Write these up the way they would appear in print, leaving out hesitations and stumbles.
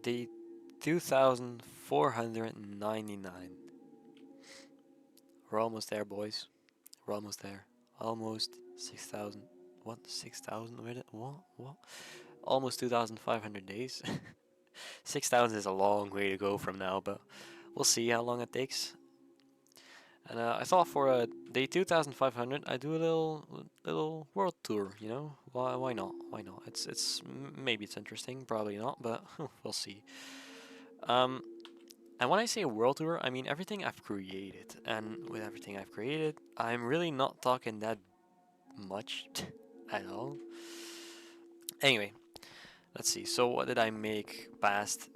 Day 2499. We're almost there, boys. We're almost there. Almost 6,000. What? 6,000 with it? What? Almost 2,500 days. 6,000 is a long way to go from now, but we'll see how long it takes. And I thought for day 2,500, I do a little world tour. You know, why not? Why not? Maybe it's interesting, probably not, but we'll see. And when I say a world tour, I mean everything I've created. And with everything I've created, I'm really not talking that much at all. Anyway, let's see. So what did I make past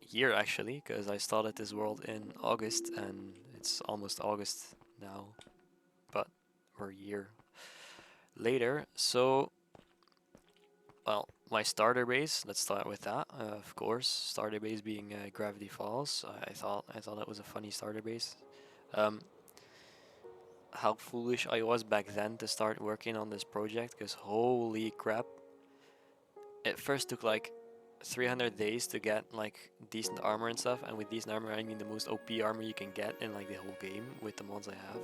year actually? Because I started this world in August and it's almost August now, but we're a year later. So, well, my starter base. Let's start with that. Of course, starter base being Gravity Falls. I thought that was a funny starter base. Um, how foolish I was back then to start working on this project, because holy crap, it first took like 300 days to get like decent armor and stuff, and with decent armor I mean the most OP armor you can get in like the whole game with the mods I have.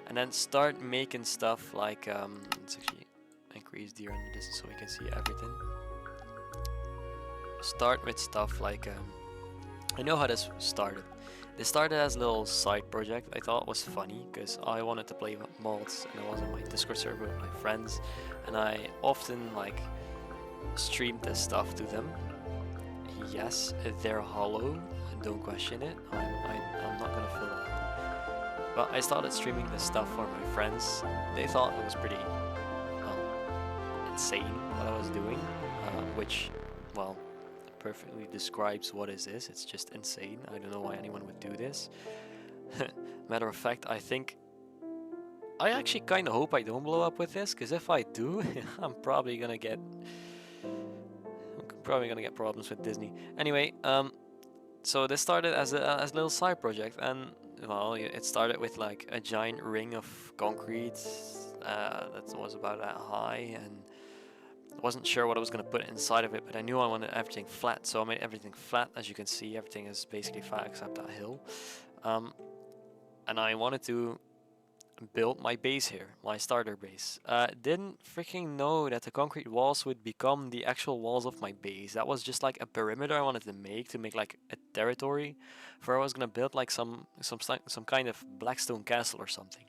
And then start making stuff like let's actually increase the render distance so we can see everything. Start with stuff like I know how this started. This started as a little side project. I thought it was funny because I wanted to play with mods, and I was on my Discord server with my friends, and I often like streamed this stuff to them. Yes, they're hollow, don't question it. I'm not gonna fill that out. But I started streaming this stuff for my friends. They thought it was pretty insane what I was doing, which, well, perfectly describes what is this. It's just insane. I don't know why anyone would do this. Matter of fact, I actually kind of hope I don't blow up with this, because if I do, I'm probably gonna get problems with Disney. Anyway, so this started as a little side project, and well, it started with like a giant ring of concrete that was about that high, and I wasn't sure what I was going to put inside of it, but I knew I wanted everything flat, so I made everything flat. As you can see, everything is basically flat except that hill. And I wanted to build my base here, my starter base. Didn't freaking know that the concrete walls would become the actual walls of my base. That was just like a perimeter I wanted to make like a territory, for I was going to build like some kind of Blackstone castle or something.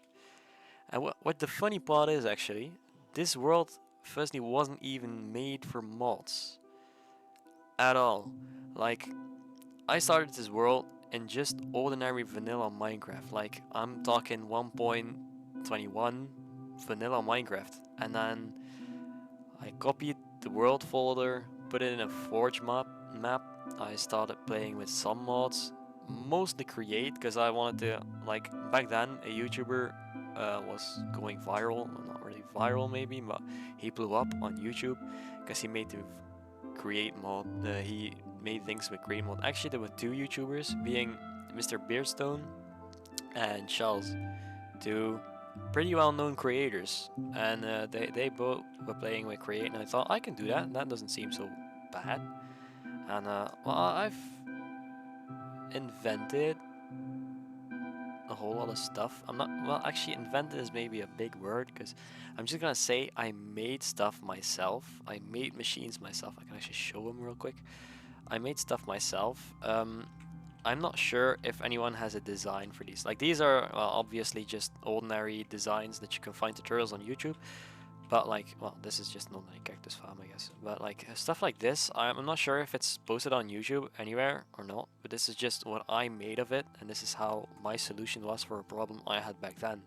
And what the funny part is, actually, this world firstly wasn't even made for mods at all. Like, I started this world in just ordinary vanilla Minecraft. Like, I'm talking 1.21 vanilla Minecraft, and then I copied the world folder, put it in a Forge map. I started playing with some mods, mostly create, because I wanted to, like, back then a YouTuber was going viral, well, not really viral maybe, but he blew up on YouTube because he made the create mod. He made things with create mod. Actually, there were two YouTubers, being Mr. Beardstone and Charles, two pretty well-known creators, and they both were playing with create, and I thought I can do that. That doesn't seem so bad. And well, I've invented a whole lot of stuff. I'm not, well, actually, invented is maybe a big word, because I'm just gonna say I made stuff myself. I made machines myself. I can actually show them real quick. I made stuff myself. I'm not sure if anyone has a design for these. Like, these are obviously just ordinary designs that you can find tutorials on YouTube. But like, well, this is just an ordinary cactus farm, I guess. But like stuff like this, I'm not sure if it's posted on YouTube anywhere or not. But this is just what I made of it, and this is how my solution was for a problem I had back then.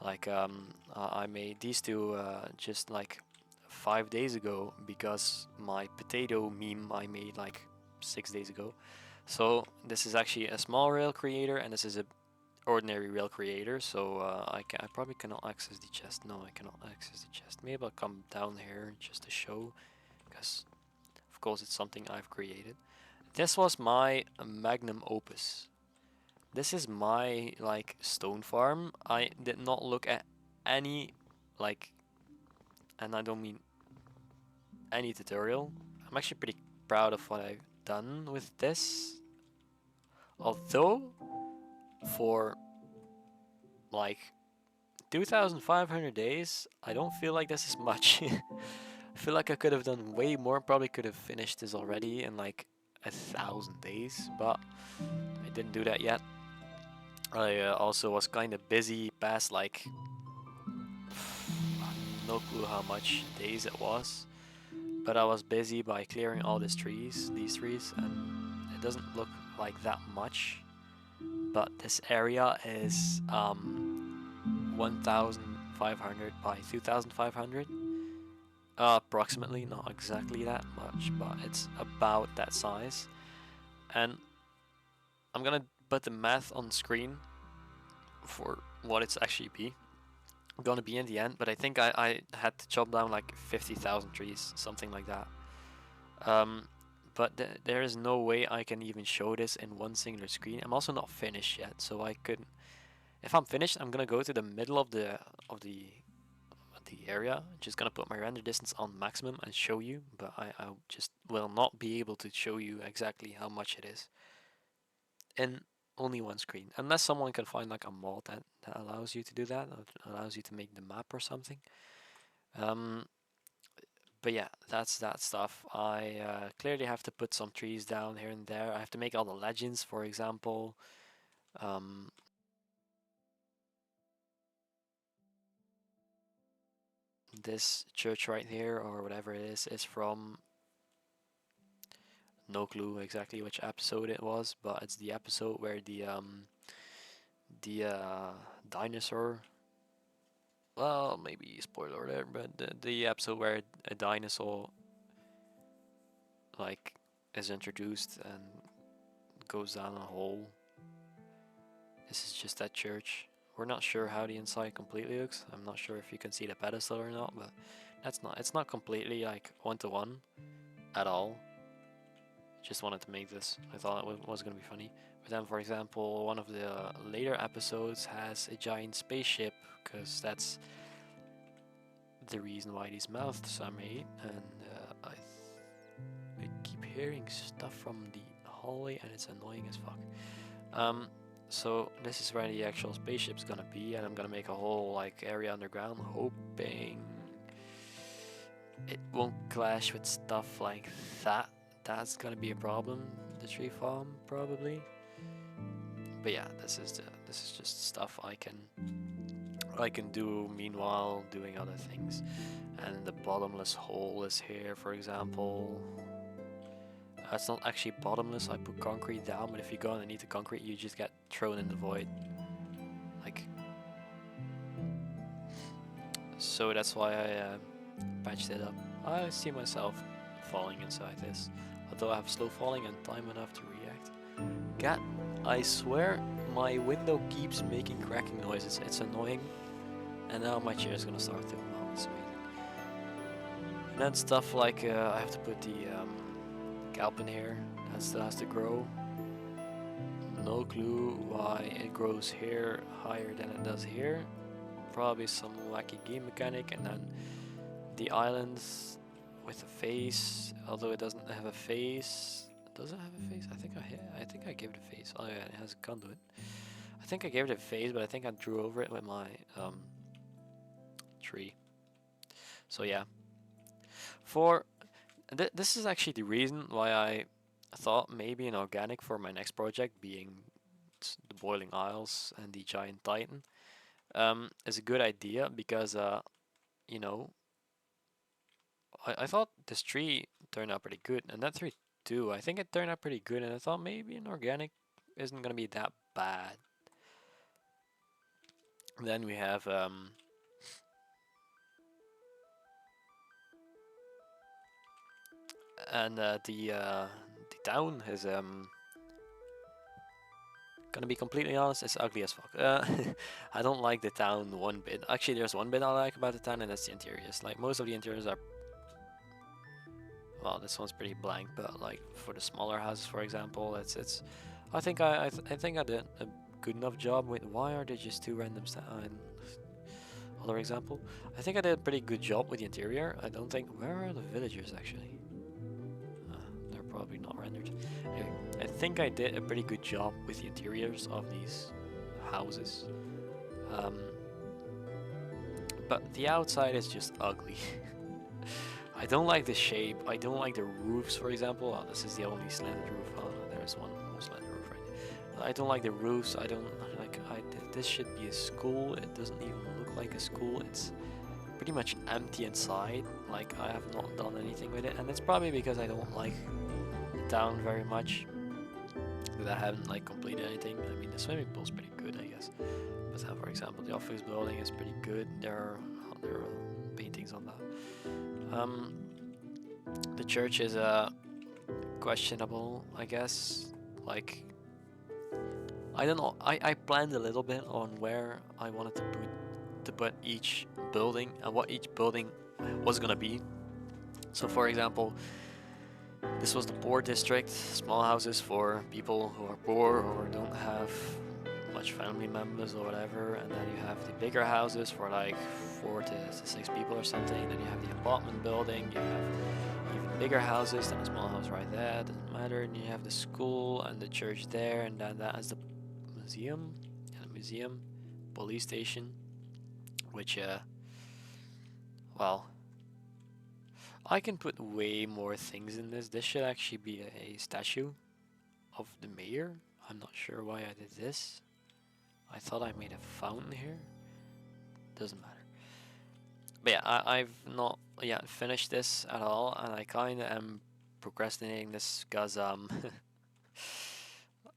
Like, I made these two just like 5 days ago, because my potato meme I made like 6 days ago. So this is actually a small rail creator, and this is a ordinary rail creator. So I probably cannot access the chest. No, I cannot access the chest. Maybe I'll come down here just to show, because of course it's something I've created. This was my magnum opus. This is my like stone farm. I did not look at any like, and I don't mean any tutorial. I'm actually pretty proud of what I've done with this. Although, for like 2,500 days, I don't feel like this is much. I feel like I could have done way more. Probably could have finished this already in like 1,000 days, but I didn't do that yet. I also was kind of busy past like no clue how much days it was, but I was busy by clearing all these trees, and it doesn't look like that much. But this area is 1,500 by 2,500. Approximately, not exactly that much, but it's about that size. And I'm gonna put the math on screen for what it's actually gonna be in the end. But I think I had to chop down like 50,000 trees, something like that. Um, but there is no way I can even show this in one singular screen. I'm also not finished yet, so I couldn't. If I'm finished, I'm gonna go to the middle of the area. Just gonna put my render distance on maximum and show you, but I just will not be able to show you exactly how much it is in only one screen, unless someone can find like a mod that allows you to do that, or allows you to make the map or something. Um, but yeah, that's that stuff. I clearly have to put some trees down here and there. I have to make all the legends, for example. Um, this church right here, or whatever it is from no clue exactly which episode it was, but it's the episode where the dinosaur. Well, maybe spoiler alert, but the episode where a dinosaur like is introduced and goes down a hole. This is just that church. We're not sure how the inside completely looks. I'm not sure if you can see the pedestal or not, but it's not completely like one to one at all. Just wanted to make this. I thought it was gonna be funny. But then, for example, one of the later episodes has a giant spaceship, because that's the reason why these mouths are made. And I keep hearing stuff from the hallway, and it's annoying as fuck. So this is where the actual spaceship's gonna be, and I'm gonna make a whole like area underground, hoping it won't clash with stuff like that. That's gonna be a problem. The tree farm probably. But yeah, this is just stuff I can do meanwhile doing other things. And the bottomless hole is here, for example. It's not actually bottomless. I put concrete down, but if you go underneath the concrete, you just get thrown in the void. Like, so that's why I patched it up. I see myself falling inside this, although I have slow falling and time enough to react. God, I swear my window keeps making cracking noises. It's annoying. And now my chair is gonna start to. Oh, it's amazing. And then stuff like I have to put the kelp in here. That still has to grow. No clue why it grows here higher than it does here. Probably some wacky game mechanic. And then the islands with a face, although it doesn't have a face. Does it have a face? I think I gave it a face. Oh yeah, it has a conduit. I think I gave it a face, but I think I drew over it with my tree. So yeah, this is actually the reason why I thought maybe an organic for my next project, being the Boiling Isles and the Giant Titan, is a good idea, because you know, I thought this tree turned out pretty good, and that tree too. I think it turned out pretty good, and I thought maybe an organic isn't gonna be that bad. Then we have and the town is gonna be completely honest, it's ugly as fuck. I don't like the town one bit. Actually, there's one bit I like about the town, and that's the interiors. Like, most of the interiors are, well, this one's pretty blank, but like for the smaller houses, for example, it's. I think I think I did a good enough job with. Why are there just two random other example? I think I did a pretty good job with the interior. I don't think. Where are the villagers actually? They're probably not rendered. Anyway, I think I did a pretty good job with the interiors of these houses. But the outside is just ugly. I don't like the shape. I don't like the roofs, for example. Oh, this is the only slanted roof. Oh, no, there's one slanted roof right there. I don't like the roofs. I don't like. This should be a school. It doesn't even look like a school. It's pretty much empty inside. Like, I have not done anything with it, and it's probably because I don't like the town very much. That I haven't like completed anything. I mean, the swimming pool's pretty good, I guess. But for example, the office building is pretty good. There are paintings on that. The church is questionable, I guess. Like, I don't know. I planned a little bit on where I wanted to put each building and what each building was gonna be. So, for example, this was the poor district, small houses for people who are poor or don't have much family members or whatever, and then you have the bigger houses for like 4 to 6 people or something, and then you have the apartment building, you have even bigger houses than a small house right there, doesn't matter, and you have the school and the church there, and then that has the museum, police station, which well, I can put way more things in this. This should actually be a statue of the mayor. I'm not sure why I did this. I thought I made a fountain here. Doesn't matter. But yeah, I've not yet finished this at all, and I kind of am procrastinating this because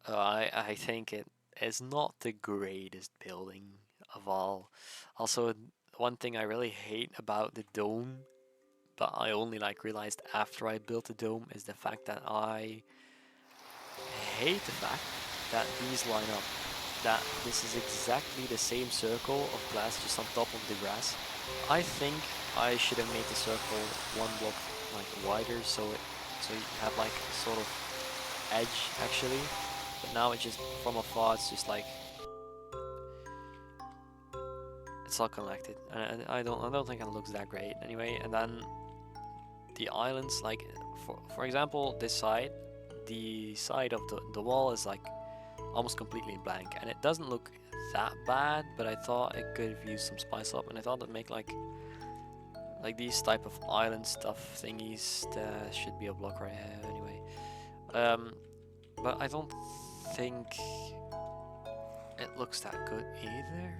I think it is not the greatest building of all. Also, one thing I really hate about the dome, but I only like realized after I built the dome, is the fact that I hate the fact that these line up. That this is exactly the same circle of glass just on top of the grass. I think I should have made the circle one block like wider, so you have like a sort of edge actually. But now it's just from afar, it's just like it's all connected, and I don't think it looks that great anyway. And then the islands, like for example, this side, the side of the wall is like almost completely blank, and it doesn't look that bad, but I thought it could have used some spice up, and I thought it'd make like these type of island stuff thingies. There should be a block right here anyway. But I don't think it looks that good either.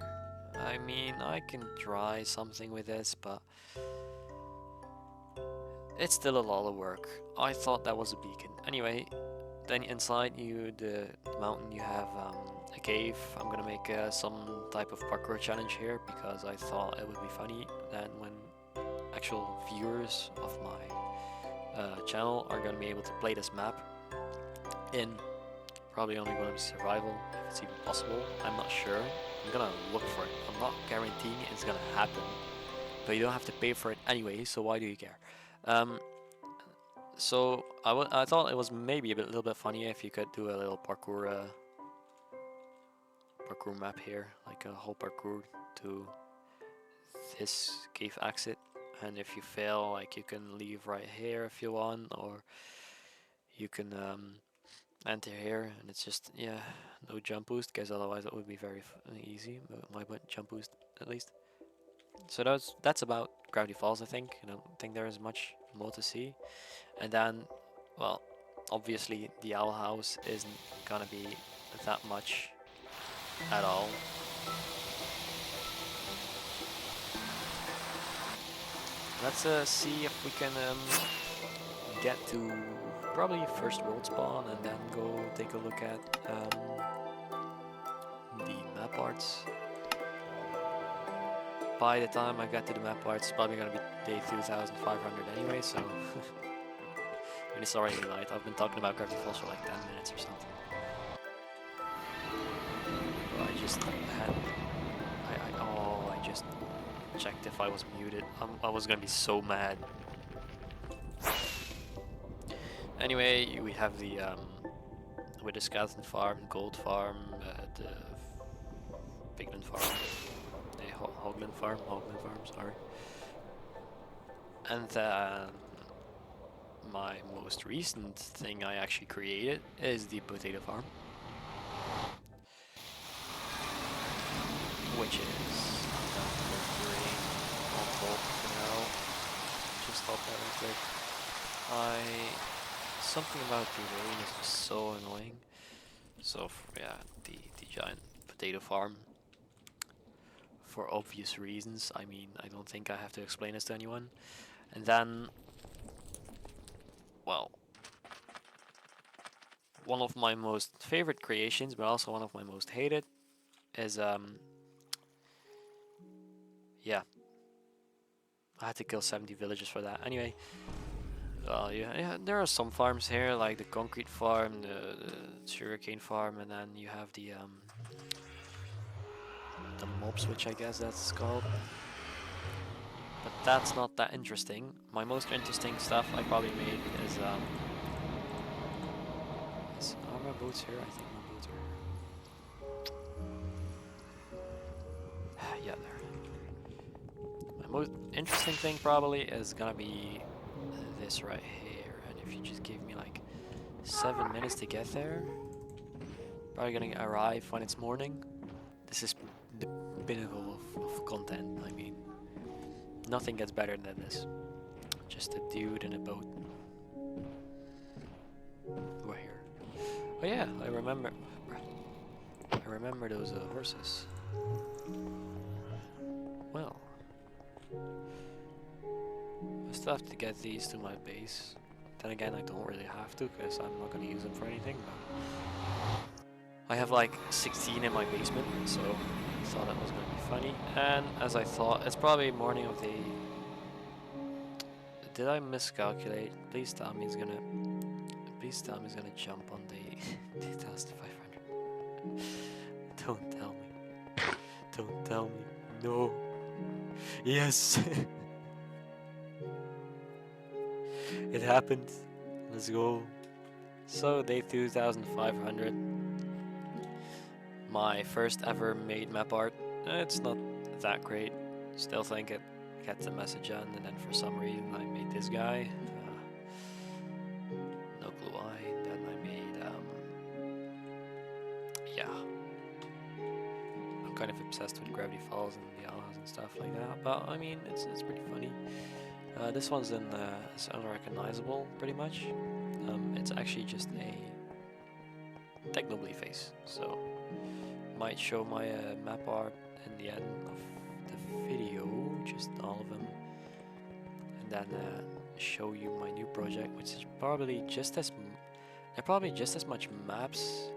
I mean, I can try something with this, but it's still a lot of work. I thought that was a beacon. Anyway, then inside the mountain you have a cave. I'm gonna make some type of parkour challenge here because I thought it would be funny that when actual viewers of my channel are gonna be able to play this map in probably only gonna be survival, if it's even possible. I'm not sure. I'm gonna look for it. I'm not guaranteeing it's gonna happen, but you don't have to pay for it anyway, so why do you care? So I thought it was maybe a little bit funny if you could do a little parkour map here, like a whole parkour to this cave exit, and if you fail, like you can leave right here if you want, or you can enter here, and it's just, yeah, no jump boost, because otherwise it would be very easy. My jump boost at least. So that's about Gravity Falls, I think. I don't think there is much more to see. And then, well, obviously the owl house isn't gonna be that much at all. Let's see if we can get to probably first world spawn and then go take a look at the map arts. By the time I get to the map arts, it's probably gonna be day 2500 anyway, so really sorry night. I've been talking about Gravity Falls for like 10 minutes or something. But I just had I just checked if I was muted. I was gonna be so mad. Anyway, we have the with the skeleton farm, gold farm, the pigland farm, the hoglin farm, sorry. And my most recent thing I actually created is the potato farm, which is green on top for now. Just stop that real quick. Something about the rain is just so annoying. So yeah, the giant potato farm. For obvious reasons. I mean, I don't think I have to explain this to anyone. And then, well, one of my most favorite creations, but also one of my most hated, is yeah, I had to kill 70 villagers for that. Anyway, yeah, there are some farms here, like the concrete farm, the sugarcane farm, and then you have the mobs, which I guess that's called. But that's not that interesting. My most interesting stuff I probably made is are my boats here? I think my boats are here. Yeah, there. My most interesting thing probably is gonna be this right here. And if you just give me like 7 minutes to get there, probably gonna arrive when it's morning. This is the pinnacle of content. I mean, nothing gets better than this. Just a dude in a boat. We're here. Oh yeah, I remember those horses. Well, I still have to get these to my base. Then again, I don't really have to because I'm not gonna use them for anything. But I have like 16 in my basement, so I thought that was gonna be funny. And as I thought, it's probably morning of the. Did I miscalculate? Please tell me he's gonna. Please tell me he's gonna jump on the 2,500. Don't tell me. Don't tell me. No. Yes. It happened. Let's go. So day 2,500. My first ever made map art. It's not that great. Still think it gets the message on, and then for some reason I made this guy. No clue why. Then I made yeah. I'm kind of obsessed with Gravity Falls and the Yalas and stuff like that. But I mean, it's pretty funny. This one's it's unrecognizable pretty much. It's actually just a Technobly face. So might show my map art in the end of the video, just all of them, and then show you my new project, which is probably just as much maps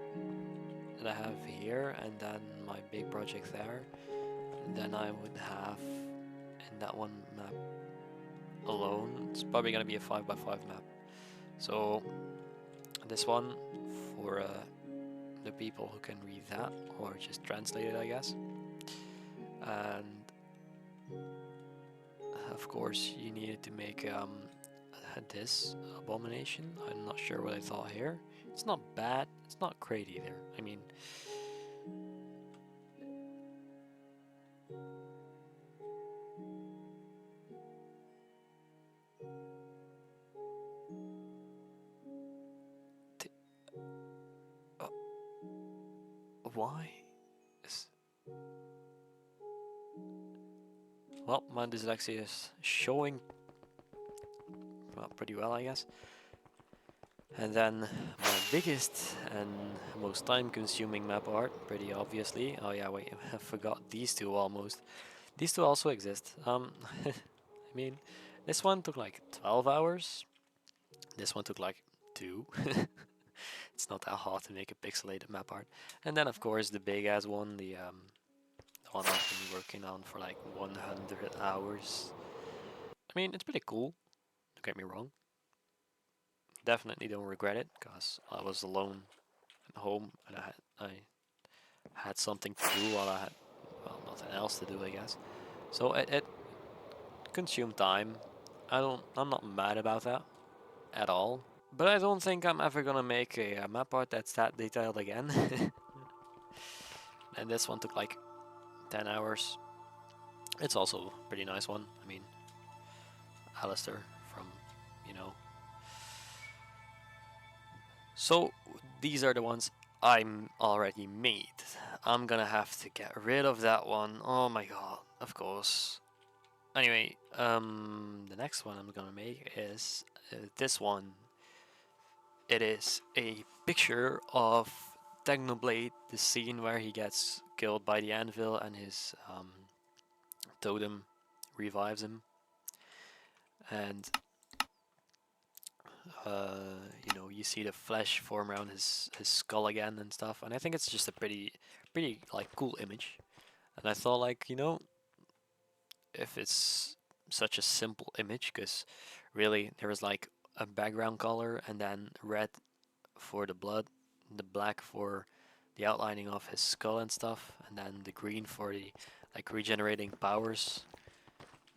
that I have here, and then my big project there. And then I would have in that one map alone. It's probably gonna be a 5x5 map. So this one for the people who can read that or just translate it, I guess. And of course you needed to make this abomination. I'm not sure what I thought here. It's not bad, it's not great either. I mean, why? Well, my dyslexia is showing pretty well, I guess. And then my biggest and most time-consuming map art, pretty obviously. Oh yeah, wait, I forgot these two almost. These two also exist. I mean, this one took like 12 hours. This one took like 2. It's not that hard to make a pixelated map art. And then of course the big ass one, the one I've been working on for like 100 hours. I mean, it's pretty cool, don't get me wrong. Definitely don't regret it, because I was alone at home and I had something to do while I had, well, nothing else to do, I guess. So it consumed time. I'm not mad about that at all. But I don't think I'm ever gonna make a map art that's that detailed again. And this one took like 10 hours. It's also a pretty nice one. I mean, Alistair from, you know, So these are the ones I'm already made. I'm gonna have to get rid of that one. Oh my god, of course. Anyway, the next one I'm gonna make is this one. It is a picture of Technoblade, the scene where he gets killed by the anvil and his totem revives him, and you know, you see the flesh form around his skull again and stuff. And I think it's just a pretty like cool image. And I thought, like, you know, if it's such a simple image, because really there is like a background color and then red for the blood, the black for the outlining of his skull and stuff, and then the green for the like regenerating powers.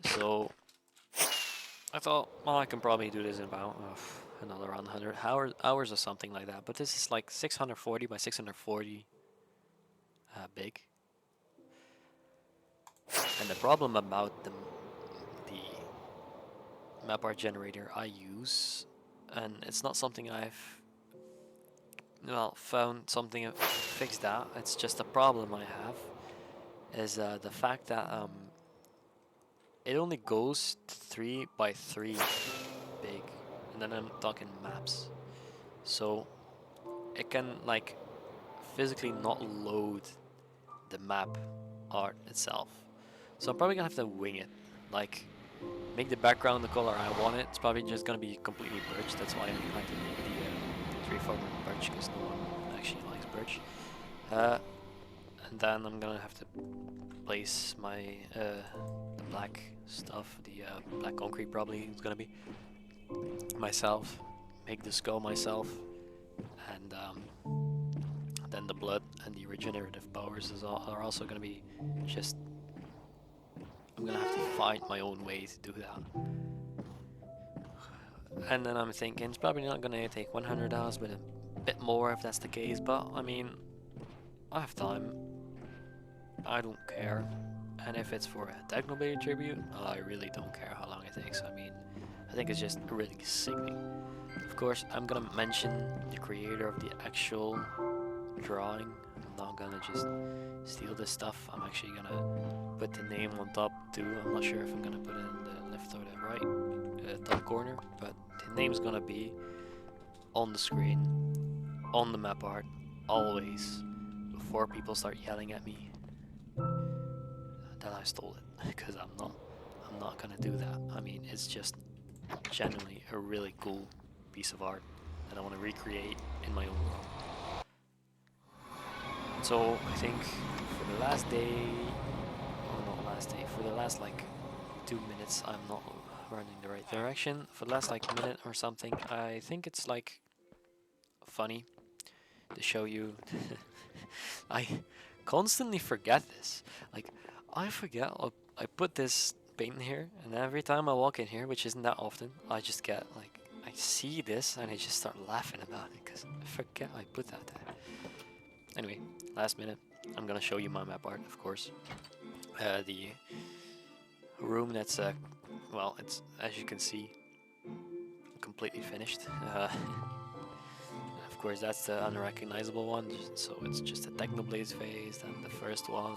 So I thought, well, I can probably do this in about another around 100 hours or something like that. But this is like 640 by 640 big. And the problem about the map art generator I use, and it's not something I've well found something to fix that. It's just a problem I have is the fact that it only goes 3 by 3 big, and then I'm talking maps. So it can like physically not load the map art itself. So I'm probably gonna have to wing it. Like make the background the color I want it. It's probably just gonna be completely birch. That's why I like to make the tree farmer birch, because no one actually likes birch. And then I'm gonna have to place my the black stuff, the black concrete probably is gonna be myself. Make the skull myself, and then the blood and the regenerative powers are also gonna be just. I'm gonna have to find my own way to do that. And then I'm thinking it's probably not gonna take 100 hours, but a bit more if that's the case. But I mean, I have time. I don't care. And if it's for a Technoblade tribute, I really don't care how long it takes. I mean, I think it's just really sickening. Of course, I'm gonna mention the creator of the actual drawing. I'm not gonna just steal this stuff. I'm actually gonna put the name on top too. I'm not sure if I'm gonna put it in the left or the right top corner, but the name's gonna be on the screen, on the map art, always, before people start yelling at me that I stole it, because I'm not gonna do that. I mean, it's just genuinely a really cool piece of art that I want to recreate in my own world. So I think for the last day, or not last day, for the last like 2 minutes, I'm not running the right direction. For the last like minute or something, I think it's like funny to show you. I constantly forget this. Like, I forget I put this paint in here, and every time I walk in here, which isn't that often, I just get like, I see this and I just start laughing about it because I forget I put that there. Anyway, last minute, I'm gonna show you my map art, of course. The room that's, well, it's, as you can see, completely finished. Of course, that's the unrecognizable one, so it's just a Technoblade's face. Then the first one,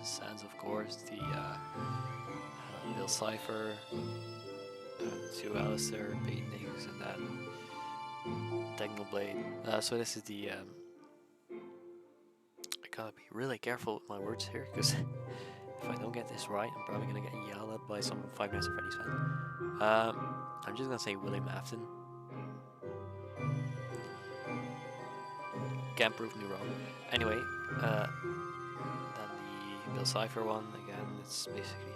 Sans, of course, the Bill Cipher, two Alistair paintings, and then Technoblade. So this is the. I gotta be really careful with my words here, because if I don't get this right, I'm probably gonna get yelled at by some Five Nights at Freddy's fan. I'm just gonna say William Afton. Can't prove me wrong. Anyway, then the Bill Cipher one again. It's basically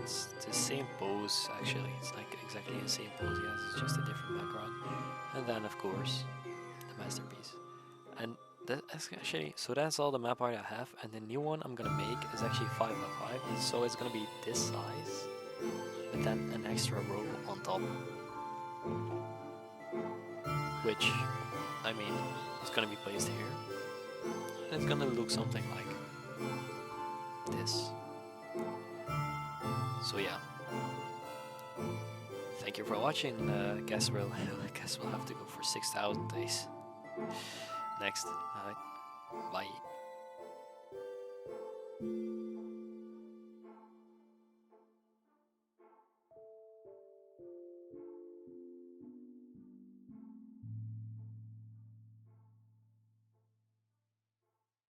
it's the same pose actually. It's like exactly the same pose. Yes, it's just a different background. And then of course the masterpiece. And that's actually so that's all the map art I have. And the new one I'm gonna make is actually 5x5. So it's gonna be this size, but then an extra row on top, which I mean it's gonna be placed here. And it's gonna look something like this. So yeah. Thank you for watching. Guess we'll have to go for 6,000 days. Next. Alright. Bye.